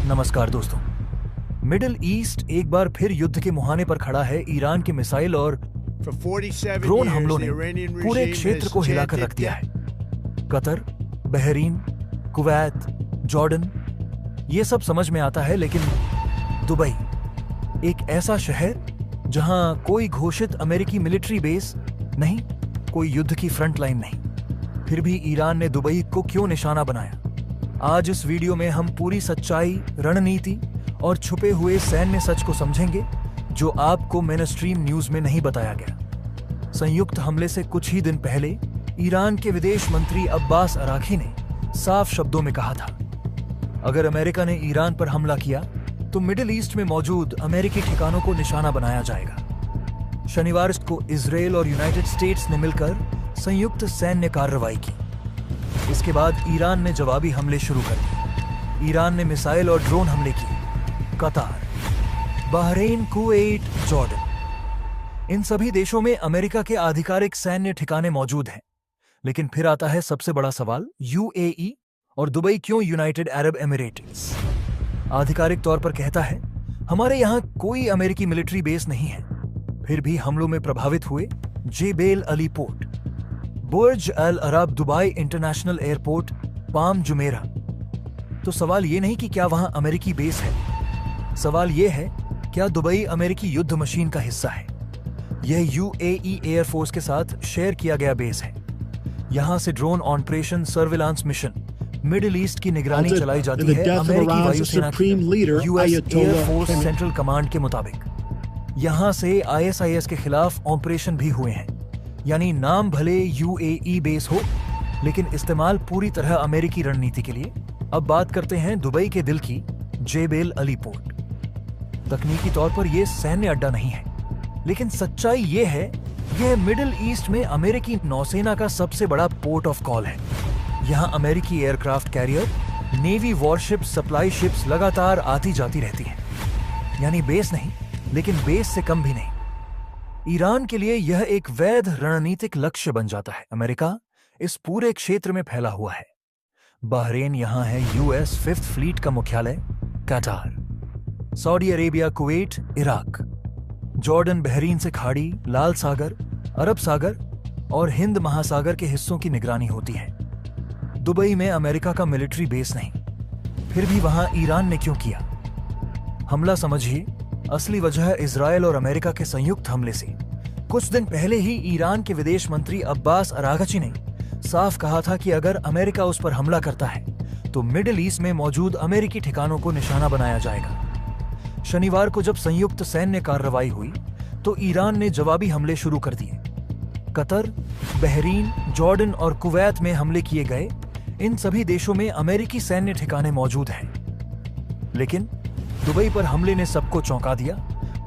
नमस्कार दोस्तों। Middle east एक बार फिर युद्ध के मुहाने पर खड़ा है। ईरान के मिसाइल और ड्रोन हमलों ने पूरे क्षेत्र को हिलाकर रख दिया है। कतर, बहरीन, कुवैत, जॉर्डन, ये सब समझ में आता है, लेकिन दुबई, एक ऐसा शहर जहां कोई घोषित अमेरिकी मिलिट्री बेस नहीं, कोई युद्ध की फ्रंट लाइन नहीं, फिर भी ईरान ने दुबई को क्यों निशाना बनाया? आज इस वीडियो में हम पूरी सच्चाई, रणनीति और छुपे हुए सैन्य सच को समझेंगे जो आपको मेनस्ट्रीम न्यूज में नहीं बताया गया। संयुक्त हमले से कुछ ही दिन पहले ईरान के विदेश मंत्री अब्बास अराघची ने साफ शब्दों में कहा था, अगर अमेरिका ने ईरान पर हमला किया तो मिडिल ईस्ट में मौजूद अमेरिकी ठिकानों को निशाना बनाया जाएगा। शनिवार को इजराइल और यूनाइटेड स्टेट्स ने मिलकर संयुक्त सैन्य कार्रवाई की। इसके बाद ईरान ने जवाबी हमले शुरू कर दिए। ईरान ने मिसाइल और ड्रोन हमले किए। कतार, बहरीन, कुवैत, जॉर्डन, इन सभी देशों में अमेरिका के आधिकारिक सैन्य ठिकाने मौजूद हैं। लेकिन फिर आता है सबसे बड़ा सवाल, यूएई और दुबई क्यों यूनाइटेड अरब एमिरेट्स? आधिकारिक तौर पर कहता है, हमारे यहां कोई अमेरिकी मिलिट्री बेस नहीं है, फिर भी हमलों में प्रभावित हुए Jebel Ali port, Burj Al Arab, Dubai international airport, Palm Jumeirah. तो सवाल ये नहीं कि क्या वहां अमेरिकी बेस है, सवाल ये है क्या दुबई अमेरिकी युद्ध मशीन का हिस्सा है? यह यूएई एयरफोर्स के साथ शेयर किया गया बेस है। यहां से drone operation, surveillance mission, middle east की निगरानी चलाई जाती है अमेरिकी वायुसेना की यूएस एयरफोर्स सेंट्रल कमांड के मुताबिक। यहां से आईएसआईएस के खिलाफ ऑपरेशन भी हुए हैं। यानी नाम भले यूएई बेस हो, लेकिन इस्तेमाल पूरी तरह अमेरिकी रणनीति के लिए। अब बात करते हैं दुबई के दिल की, जेबेल अली पोर्ट। तकनीकी तौर पर यह सैन्य अड्डा नहीं है, लेकिन सच्चाई यह है, यह मिडिल ईस्ट में अमेरिकी नौसेना का सबसे बड़ा पोर्ट ऑफ कॉल है। यहां अमेरिकी aircraft carrier, navy worship, supply ships लगातार आती जाती रहती हैं। यानी बेस नहीं, लेकिन बेस से कम भी नहीं। ईरान के लिए यह एक वैध रणनीतिक लक्ष्य बन जाता है। अमेरिका इस पूरे क्षेत्र में फैला हुआ है। बहरीन, यहां है यूएस फिफ्थ फ्लीट का मुख्यालय। कतार, Saudi Arabia, Kuwait, Iraq, Jordan, Bahrain से खाड़ी, लाल सागर, अरब सागर और हिंद महासागर के हिस्सों की निगरानी होती है। दुबई में अमेरिका का मिलिट्री बेस नहीं, फिर भी वहां ईरान ने क्यों किया हमला? समझिए, असली वजह इजराइल और अमेरिका के संयुक्त हमले से कुछ दिन पहले ही ईरान के विदेश मंत्री अब्बास अराघची ने साफ कहा था कि अगर अमेरिका उस पर हमला करता है तो मिडिल ईस्ट में मौजूद अमेरिकी ठिकानों को निशाना बनाया जाएगा। शनिवार को जब संयुक्त सैन्य कार्रवाई हुई तो ईरान ने जवाबी हमले शुरू कर दिए। कतर, बहरीन, जॉर्डन और कुवैत में हमले किए गए। इन सभी देशों में अमेरिकी सैन्य ठिकाने मौजूद हैं। लेकिन दुबई पर हमले ने सबको चौंका दिया,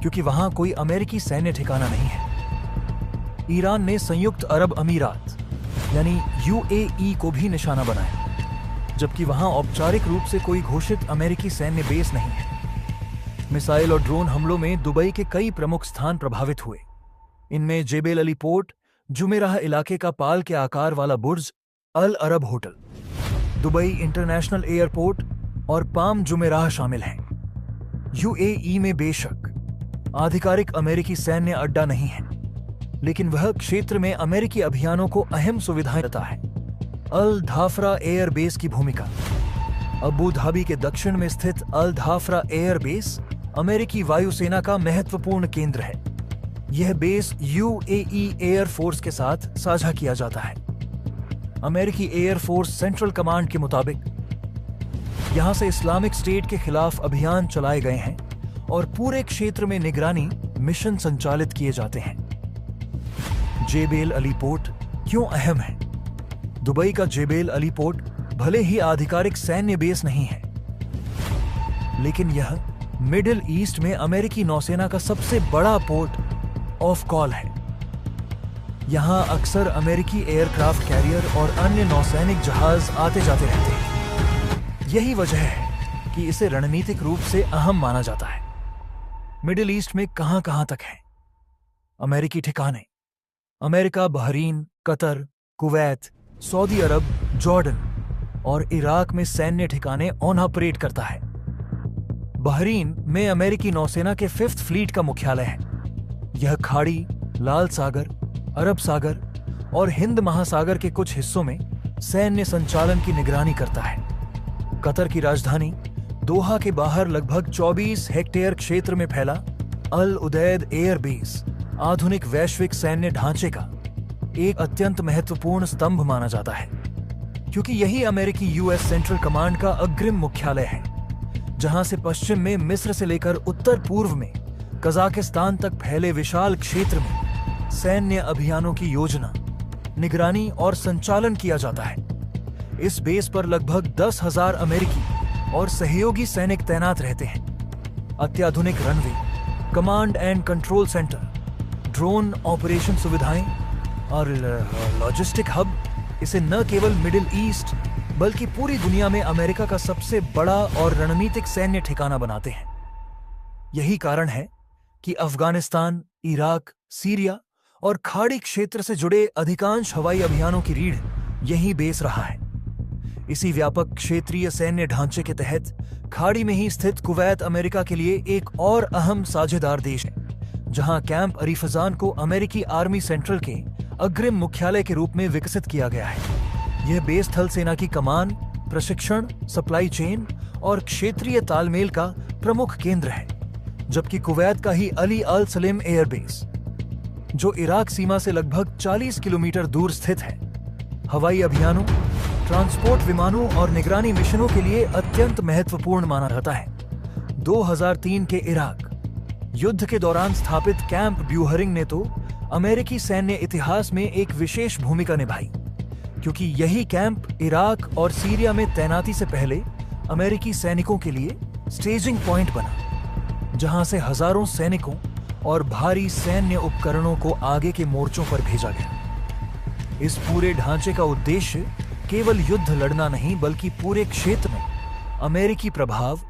क्योंकि वहां कोई अमेरिकी सैन्य ठिकाना नहीं है। ईरान ने संयुक्त अरब अमीरात यानी यूएई को भी निशाना बनाया, जबकि वहां औपचारिक रूप से कोई घोषित अमेरिकी सैन्य बेस नहीं है। मिसाइल और ड्रोन हमलों में दुबई के कई प्रमुख स्थान प्रभावित हुए। इनमें जेबेल अली पोर्ट, जुमेराह इलाके का पाल के आकार वाला बुर्ज Al Arab hotel, Dubai international airport और पाम जुमेराह शामिल हैं। यूएई में बेशक आधिकारिक अमेरिकी सैन्य अड्डा नहीं है, लेकिन वह क्षेत्र में अमेरिकी अभियानों को अहम सुविधाएं देता है। अल धाफरा एयर बेस की भूमिका। अबू धाबी के दक्षिण में स्थित अल धाफरा एयर बेस अमेरिकी वायुसेना का महत्वपूर्ण केंद्र है। यह बेस यूएई एयर फोर्स के साथ साझा किया जाता है। अमेरिकी एयर फोर्स सेंट्रल कमांड के मुताबिक यहां से इस्लामिक स्टेट के खिलाफ अभियान चलाए गए हैं और पूरे क्षेत्र में निगरानी मिशन संचालित किए जाते हैं। जेबेल अली पोर्ट क्यों अहम है? दुबई का जेबेल अली पोर्ट भले ही आधिकारिक सैन्य बेस नहीं है, लेकिन यह मिडिल ईस्ट में अमेरिकी नौसेना का सबसे बड़ा पोर्ट ऑफ कॉल है। यहां अक्सर अमेरिकी एयरक्राफ्ट कैरियर और अन्य नौसैनिक जहाज आते जाते रहते हैं। यही वजह है कि इसे रणनीतिक रूप से अहम माना जाता है। मिडिल ईस्ट में कहां तक है अमेरिकी ठिकाने? America Bahrain, Qatar, Kuwait, Saudi Arabia, Jordan और इराक में सैन्य ठिकाने ऑन ऑपरेट करता है। बहरीन में अमेरिकी नौसेना के 5th फ्लीट का मुख्यालय है। यह खाड़ी, लाल सागर, अरब सागर और हिंद महासागर के कुछ हिस्सों में सैन्य संचालन की निगरानी करता है। कतर की राजधानी दोहा के बाहर लगभग 24 हेक्टेयर क्षेत्र में फैला अल उदैद एयर बेस आधुनिक वैश्विक सैन्य ढांचे का एक अत्यंत महत्वपूर्ण स्तंभ माना जाता है, क्योंकि यही अमेरिकी यूएस सेंट्रल कमांड का अग्रिम मुख्यालय है, जहां से पश्चिम में मिस्र से लेकर उत्तर पूर्व में कजाकिस्तान तक फैले विशाल क्षेत्र में सैन्य अभियानों की योजना, निगरानी और संचालन किया जाता है। इस बेस पर लगभग 10,000 अमेरिकी और सहयोगी सैनिक तैनात रहते हैं। अत्याधुनिक runway, command and control centre, drone operation सुविधाएं और लॉजिस्टिक हब इसे न केवल मिडिल ईस्ट बल्कि पूरी दुनिया में अमेरिका का सबसे बड़ा और रणनीतिक सैन्य ठिकाना बनाते हैं। यही कारण है कि अफगानिस्तान, इराक, सीरिया और खाड़ी क्षेत्र से जुड़े अधिकांश हवाई अभियानों की रीढ़ यही बेस रहा है। इसी व्यापक क्षेत्रीय सैन्य ढांचे के तहत खाड़ी में ही स्थित कुवैत अमेरिका के लिए एक और अहम साझेदार देश है, जहां कैंप अरीफजान को अमेरिकी आर्मी सेंट्रल के अग्रिम मुख्यालय के रूप में विकसित किया गया है। यह बेस थल सेना की कमान, प्रशिक्षण, सप्लाई चेन और क्षेत्रीय तालमेल का प्रमुख केंद्र है, जबकि कुवैत का ही अली अल सलेम एयरबेस, जो इराक सीमा से लगभग 40 किलोमीटर दूर स्थित है, हवाई अभियानों, ट्रांसपोर्ट विमानों और निगरानी मिशनों के लिए अत्यंत महत्वपूर्ण माना जाता है। 2003 के इराक युद्ध के दौरान स्थापित कैंप ब्यूहरिंग ने तो अमेरिकी सैन्य इतिहास में एक विशेष भूमिका निभाई, क्योंकि यही कैंप इराक और सीरिया में तैनाती से पहले अमेरिकी सैनिकों के लिए स्टेजिंग पॉइंट बना, जहां से हजारों सैनिकों और भारी सैन्य उपकरणों को आगे के मोर्चों पर भेजा गया। इस पूरे ढांचे का उद्देश्य केवल युद्ध लड़ना नहीं, बल्कि पूरे क्षेत्र में अमेरिकी प्रभाव,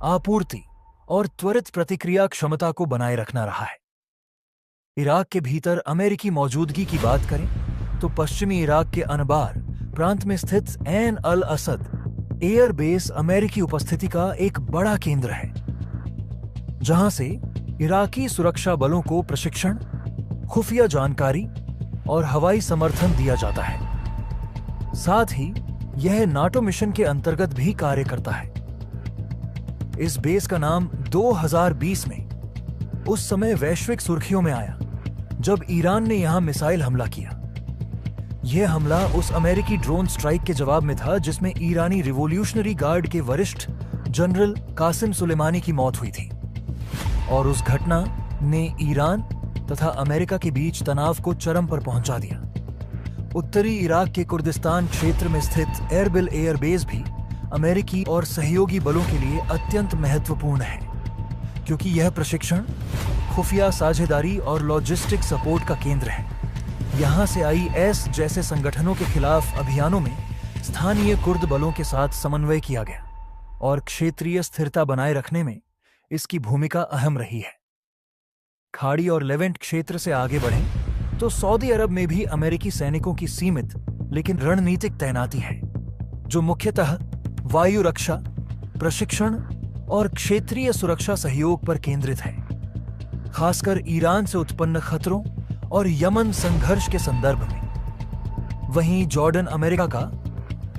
आपूर्ति और त्वरित प्रतिक्रिया क्षमता को बनाए रखना रहा है। इराक के भीतर अमेरिकी मौजूदगी की बात करें तो पश्चिमी इराक के अनबार प्रांत में स्थित ऐन अल असद एयर बेस अमेरिकी उपस्थिति का एक बड़ा केंद्र है, जहां से इराकी सुरक्षा बलों को प्रशिक्षण, खुफिया जानकारी और हवाई समर्थन दिया जाता है। साथ ही यह नाटो मिशन के अंतर्गत भी कार्य करता है। इस बेस का नाम 2020 में उस समय वैश्विक सुर्खियों में आया जब ईरान ने यहां मिसाइल हमला किया। यह हमला उस अमेरिकी ड्रोन स्ट्राइक के जवाब में था जिसमें ईरानी रिवॉल्यूशनरी गार्ड के वरिष्ठ जनरल कासिम सुलेमानी की मौत हुई थी, और उस घटना ने ईरान तथा अमेरिका के बीच तनाव को चरम पर पहुंचा दिया। उत्तरी इराक के कुर्दिस्तान क्षेत्र में स्थित एरबिल एयरबेस भी अमेरिकी और सहयोगी बलों के लिए अत्यंत महत्वपूर्ण है, क्योंकि यह प्रशिक्षण, खुफिया साझेदारी और लॉजिस्टिक सपोर्ट का केंद्र है। यहां से आईएस जैसे संगठनों के खिलाफ अभियानों में स्थानीय कुर्द बलों के साथ समन्वय किया गया, और क्षेत्रीय स्थिरता बनाए रखने में इसकी भूमिका अहम रही है। खाड़ी और लेवेंट क्षेत्र से आगे बढ़ें तो सऊदी अरब में भी अमेरिकी सैनिकों की सीमित लेकिन रणनीतिक तैनाती है, जो मुख्यतः वायु रक्षा, प्रशिक्षण और क्षेत्रीय सुरक्षा सहयोग पर केंद्रित है, खासकर ईरान से उत्पन्न खतरों और यमन संघर्ष के संदर्भ में। वहीं जॉर्डन अमेरिका का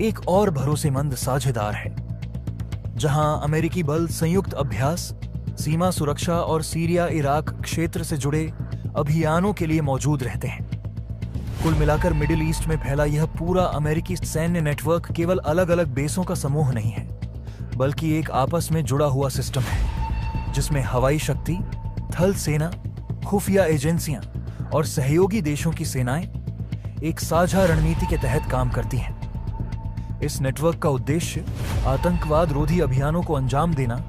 एक और भरोसेमंद साझेदार है, जहां अमेरिकी बल संयुक्त अभ्यास, सीमा सुरक्षा और सीरिया इराक क्षेत्र से जुड़े अभियानों के लिए मौजूद रहते हैं। कुल मिलाकर मिडिल ईस्ट में फैला यह पूरा अमेरिकी सैन्य नेटवर्क केवल अलग अलग बेसों का समूह नहीं है, बल्कि एक आपस में जुड़ा हुआ सिस्टम है, जिसमें हवाई शक्ति, थल सेना, खुफिया एजेंसियां और सहयोगी देशों की सेनाएं एक साझा रणनीति के तहत काम करती हैं। इस नेटवर्क का उद्देश्य आतंकवाद रोधी अभियानों को अंजाम देना,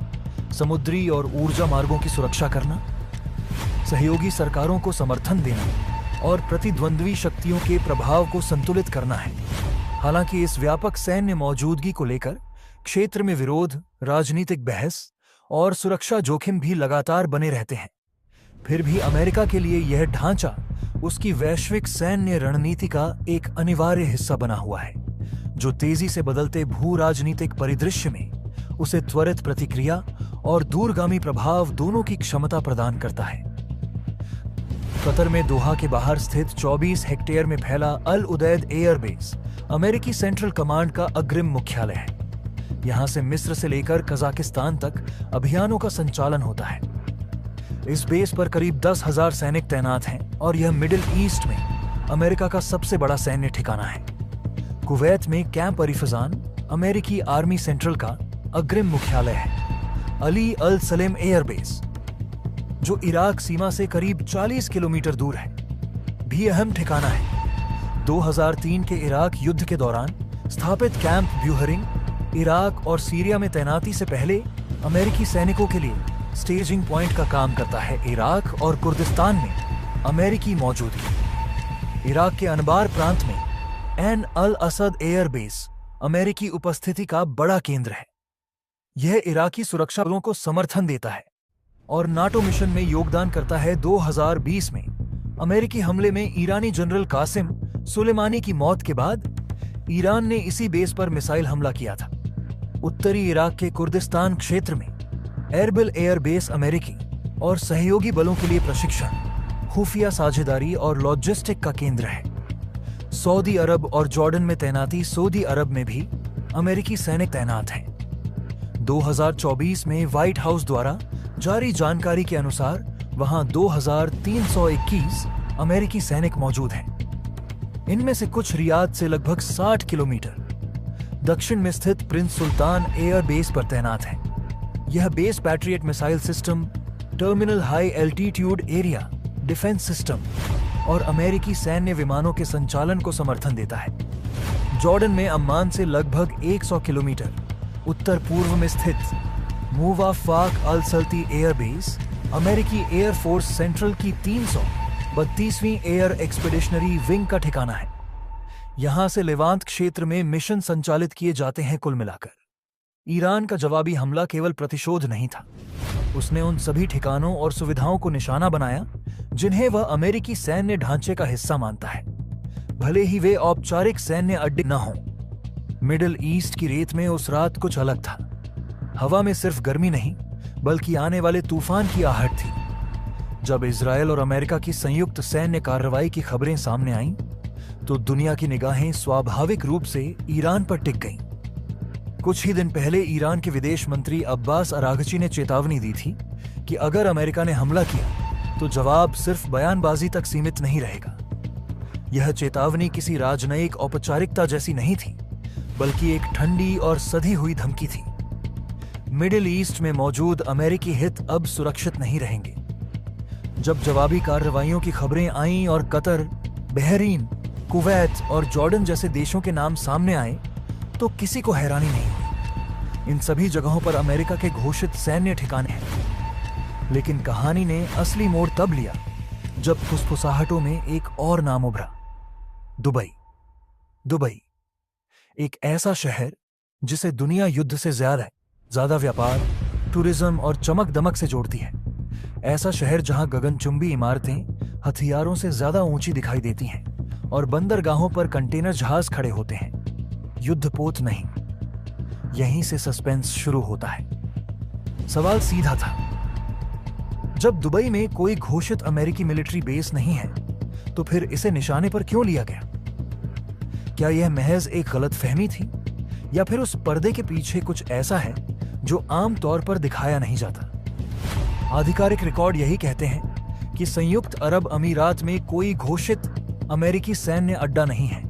समुद्री और ऊर्जा मार्गों की सुरक्षा करना, सहयोगी सरकारों को समर्थन देना और प्रतिद्वंद्वी शक्तियों के प्रभाव को संतुलित करना है। हालांकि इस व्यापक सैन्य मौजूदगी को लेकर क्षेत्र में विरोध, राजनीतिक बहस और सुरक्षा जोखिम भी लगातार बने रहते हैं। फिर भी अमेरिका के लिए यह ढांचा उसकी वैश्विक सैन्य रणनीति का एक अनिवार्य हिस्सा बना हुआ है, जो तेजी से बदलते भू राजनीतिक परिदृश्य में उसे त्वरित प्रतिक्रिया और दूरगामी प्रभाव दोनों की क्षमता प्रदान करता है। कतर में दोहा के बाहर स्थित 24 हेक्टेयर में फैला अल उदैद एयरबेस अमेरिकी सेंट्रल कमांड का अग्रिम मुख्यालय है। यहां से मिस्र से लेकर कजाकिस्तान तक अभियानों का संचालन होता है। इस बेस पर करीब 10,000 सैनिक तैनात हैं और यह मिडिल ईस्ट में अमेरिका का सबसे बड़ा सैन्य ठिकाना है। कुवैत में कैंप अरीफजान अमेरिकी आर्मी सेंट्रल का अग्रिम मुख्यालय है। अली अल सलेम एयरबेस, जो इराक सीमा से करीब 40 किलोमीटर दूर है, भी अहम ठिकाना है। 2003 के इराक युद्ध के दौरान स्थापित कैंप ब्यूहरिंग इराक और सीरिया में तैनाती से पहले अमेरिकी सैनिकों के लिए स्टेजिंग पॉइंट का काम करता है। इराक और कुर्दिस्तान में अमेरिकी मौजूदगी। इराक के अनबार प्रांत में एन अल असद एयरबेस अमेरिकी उपस्थिति का बड़ा केंद्र है। यह इराकी सुरक्षा बलों को समर्थन देता है और नाटो मिशन में योगदान करता है। 2020 में अमेरिकी हमले में ईरानी जनरल कासिम सुलेमानी की मौत के बाद ईरान ने इसी बेस पर मिसाइल हमला किया था। उत्तरी इराक के कुर्दिस्तान क्षेत्र में एरबिल एयरबेस अमेरिकी और सहयोगी बलों के लिए प्रशिक्षण, खुफिया साझेदारी और लॉजिस्टिक का केंद्र है। सऊदी अरब और जॉर्डन में तैनाती। सऊदी अरब में भी अमेरिकी सैनिक तैनात हैं। 2024 में व्हाइट हाउस द्वारा जारी जानकारी के अनुसार वहां 2321 अमेरिकी सैनिक मौजूद हैं। इनमें से कुछ रियाद से लगभग 60 किलोमीटर दक्षिण में स्थित प्रिंस सुल्तान एयर बेस पर तैनात है। यह base patriot missile system, terminal high altitude area defence system और अमेरिकी सैन्य विमानों के संचालन को समर्थन देता है। जॉर्डन में अम्मान से लगभग 100 किलोमीटर उत्तर पूर्व में स्थित मुवाफाक अल सल्ती एयरबेस अमेरिकी एयर फोर्स सेंट्रल की 332वीं एयर एक्सपेडिशनरी विंग का ठिकाना है। यहां से लेवांत क्षेत्र में मिशन संचालित किए जाते हैं। कुल मिलाकर ईरान का जवाबी हमला केवल प्रतिशोध नहीं था, उसने उन सभी ठिकानों और सुविधाओं को निशाना बनाया जिन्हें वह अमेरिकी सैन्य ढांचे का हिस्सा मानता है, भले ही वे औपचारिक सैन्य अड्डे न हों। मिडिल ईस्ट की रेत में उस रात कुछ अलग था। हवा में सिर्फ गर्मी नहीं, बल्कि आने वाले तूफान की आहट थी। जब इजरायल और अमेरिका की संयुक्त सैन्य कार्रवाई की खबरें सामने आईं, तो दुनिया की निगाहें स्वाभाविक रूप से ईरान पर टिक गईं। कुछ ही दिन पहले ईरान के विदेश मंत्री अब्बास अरागची ने चेतावनी दी थी कि अगर अमेरिका ने हमला किया तो जवाब सिर्फ बयानबाजी तक सीमित नहीं रहेगा। यह चेतावनी किसी राजनयिक औपचारिकता जैसी नहीं थी, बल्कि एक ठंडी और सधी हुई धमकी थी। मिडिल ईस्ट में मौजूद अमेरिकी हित अब सुरक्षित नहीं रहेंगे। जब जवाबी कार्रवाइयों की खबरें आईं और कतर, बहरीन, कुवैत और जॉर्डन जैसे देशों के नाम सामने आए, तो किसी को हैरानी नहीं हुई। इन सभी जगहों पर अमेरिका के घोषित सैन्य ठिकाने हैं। लेकिन कहानी ने असली मोड़ तब लिया जब फुसफुसाहटों में एक और नाम उभरा, दुबई। दुबई, एक ऐसा शहर जिसे दुनिया युद्ध से ज्यादा व्यापार, टूरिज्म और चमक दमक से जोड़ती है। ऐसा शहर जहां गगनचुंबी इमारतें हथियारों से ज्यादा ऊंची दिखाई देती हैं और बंदरगाहों पर कंटेनर जहाज खड़े होते हैं। युद्धपोत नहीं। यहीं से सस्पेंस शुरू होता है। सवाल सीधा था, जब दुबई में कोई घोषित अमेरिकी मिलिट्री बेस नहीं है, तो फिर इसे निशाने पर क्यों लिया गया? क्या यह महज एक गलतफहमी थी, या फिर उस पर्दे के पीछे कुछ ऐसा है जो आम तौर पर दिखाया नहीं जाता? आधिकारिक रिकॉर्ड यही कहते हैं कि संयुक्त अरब अमीरात में कोई घोषित अमेरिकी सैन्य अड्डा नहीं है,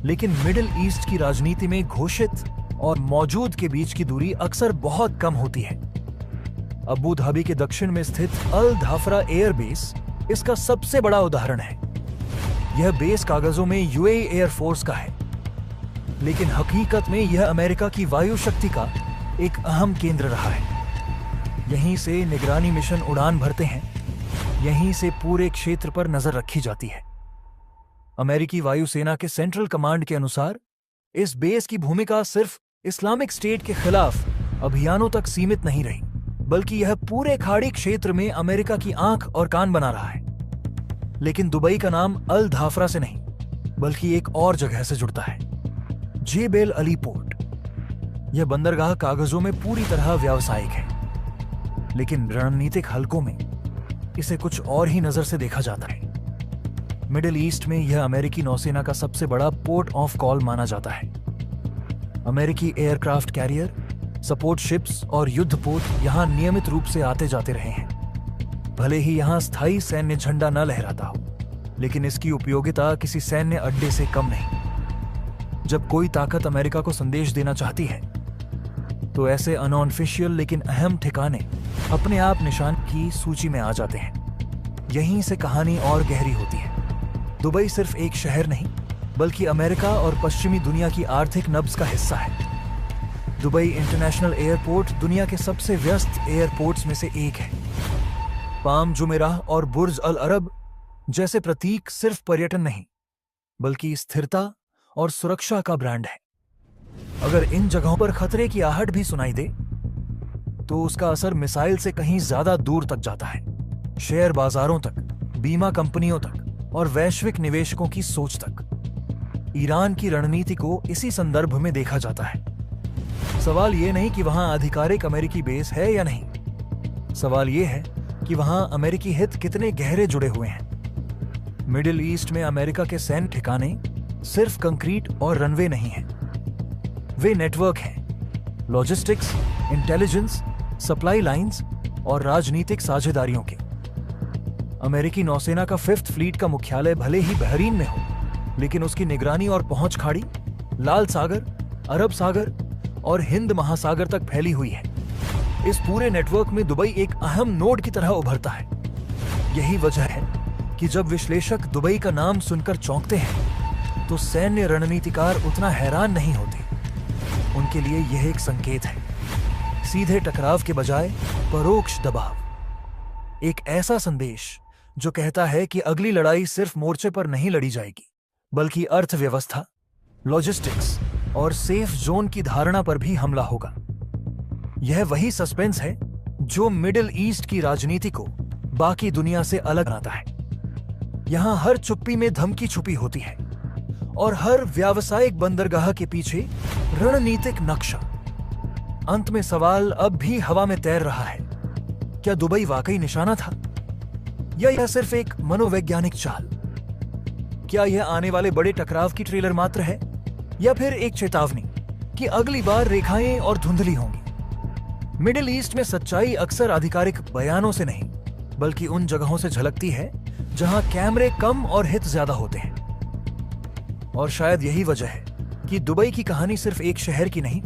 लेकिन मिडिल ईस्ट की राजनीति में घोषित और मौजूद के बीच की दूरी अक्सर बहुत कम होती है। अबू धाबी के दक्षिण में स्थित अल धाफरा एयरबेस इसका सबसे बड़ा उदाहरण है। यह बेस कागजों में यूएई एयर फोर्स का है, लेकिन हकीकत में यह अमेरिका की वायु शक्ति का एक अहम केंद्र रहा है। यहीं से निगरानी मिशन उड़ान भरते हैं, यहीं से पूरे क्षेत्र पर नजर रखी जाती है। अमेरिकी वायुसेना के सेंट्रल कमांड के अनुसार इस बेस की भूमिका सिर्फ इस्लामिक स्टेट के खिलाफ अभियानों तक सीमित नहीं रही, बल्कि यह पूरे खाड़ी क्षेत्र में अमेरिका की आंख और कान बना रहा है। लेकिन दुबई का नाम अल धाफरा से नहीं, बल्कि एक और जगह से जुड़ता है, जेबेल अली पोर्ट। यह बंदरगाह कागजों में पूरी तरह व्यावसायिक है। लेकिन रणनीतिक हलकों में इसे कुछ और ही नजर से देखा जाता है। मिडिल ईस्ट में यह अमेरिकी नौसेना का सबसे बड़ा पोर्ट ऑफ कॉल माना जाता है। अमेरिकी एयरक्राफ्ट कैरियर, सपोर्ट शिप्स और युद्धपोत यहां नियमित रूप से आते जाते रहे हैं। भले ही यहां स्थायी सैन्य झंडा न लहराता हो, लेकिन इसकी उपयोगिता किसी सैन्य अड्डे से कम नहीं। जब कोई ताकत अमेरिका को संदेश देना चाहती है तो ऐसे अनऑफिशियल लेकिन अहम ठिकाने अपने आप निशान की सूची में आ जाते हैं। यहीं से कहानी और गहरी होती है। दुबई सिर्फ एक शहर नहीं, बल्कि अमेरिका और पश्चिमी दुनिया की आर्थिक नब्ज का हिस्सा है। दुबई इंटरनेशनल एयरपोर्ट दुनिया के सबसे व्यस्त एयरपोर्ट्स में से एक है। पाम जुमेराह और बुर्ज अल अरब जैसे प्रतीक सिर्फ पर्यटन नहीं, बल्कि स्थिरता और सुरक्षा का ब्रांड है। अगर इन जगहों पर खतरे की आहट भी सुनाई दे तो उसका असर मिसाइल से कहीं ज्यादा दूर तक जाता है, शेयर बाजारों तक, बीमा कंपनियों तक और वैश्विक निवेशकों की सोच तक। ईरान की रणनीति को इसी संदर्भ में देखा जाता है। सवाल यह नहीं कि वहां आधिकारिक अमेरिकी बेस है या नहीं, सवाल यह है कि वहां अमेरिकी हित कितने गहरे जुड़े हुए हैं। मिडिल ईस्ट में अमेरिका के सैन्य ठिकाने सिर्फ कंक्रीट और रनवे नहीं हैं, वे नेटवर्क हैं, लॉजिस्टिक्स, इंटेलिजेंस, सप्लाई लाइंस और राजनीतिक साझेदारियों के। अमेरिकी नौसेना का 5th फ्लीट का मुख्यालय भले ही बहरीन में हो, लेकिन उसकी निगरानी और पहुंच खाड़ी, लाल सागर, अरब सागर और हिंद महासागर तक फैली हुई है। इस पूरे नेटवर्क में दुबई एक अहम नोड की तरह उभरता है। यही वजह है कि जब विश्लेषक दुबई का नाम सुनकर चौंकते हैं तो सैन्य रणनीतिकार उतना हैरान नहीं होते। उनके लिए यह एक संकेत है, सीधे टकराव के बजाय परोक्ष दबाव। एक ऐसा संदेश जो कहता है कि अगली लड़ाई सिर्फ मोर्चे पर नहीं लड़ी जाएगी, बल्कि अर्थव्यवस्था, लॉजिस्टिक्स और सेफ जोन की धारणा पर भी हमला होगा। यह वही सस्पेंस है जो मिडिल ईस्ट की राजनीति को बाकी दुनिया से अलग बनाता है। यहां हर चुप्पी में धमकी छुपी होती है और हर व्यावसायिक बंदरगाह के पीछे रणनीतिक नक्शा। अंत में सवाल अब भी हवा में तैर रहा है, क्या दुबई वाकई निशाना था या यह सिर्फ एक मनोवैज्ञानिक चाल? क्या यह आने वाले बड़े टकराव की ट्रेलर मात्र है या फिर एक चेतावनी कि अगली बार रेखाएं और धुंधली होंगी? मिडिल ईस्ट में सच्चाई अक्सर आधिकारिक बयानों से नहीं, बल्कि उन जगहों से झलकती है जहां कैमरे कम और हित ज्यादा होते हैं। और शायद यही वजह है कि दुबई की कहानी सिर्फ एक शहर की नहीं,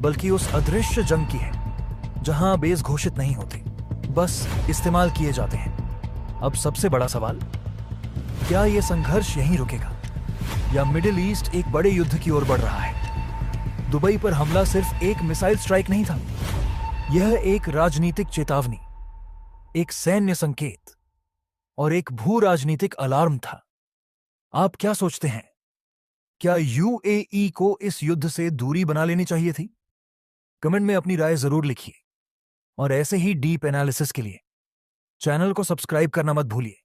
बल्कि उस अदृश्य जंग की है जहां बेस घोषित नहीं होते, बस इस्तेमाल किए जाते हैं। अब सबसे बड़ा सवाल, क्या यह संघर्ष यहीं रुकेगा या मिडिल ईस्ट एक बड़े युद्ध की ओर बढ़ रहा है? दुबई पर हमला सिर्फ एक मिसाइल स्ट्राइक नहीं था, यह एक राजनीतिक चेतावनी, एक सैन्य संकेत और एक भू राजनीतिक अलार्म था। आप क्या सोचते हैं? क्या यूएई को इस युद्ध से दूरी बना लेनी चाहिए थी? कमेंट में अपनी राय जरूर लिखिए और ऐसे ही डीप एनालिसिस के लिए चैनल को सब्सक्राइब करना मत भूलिए।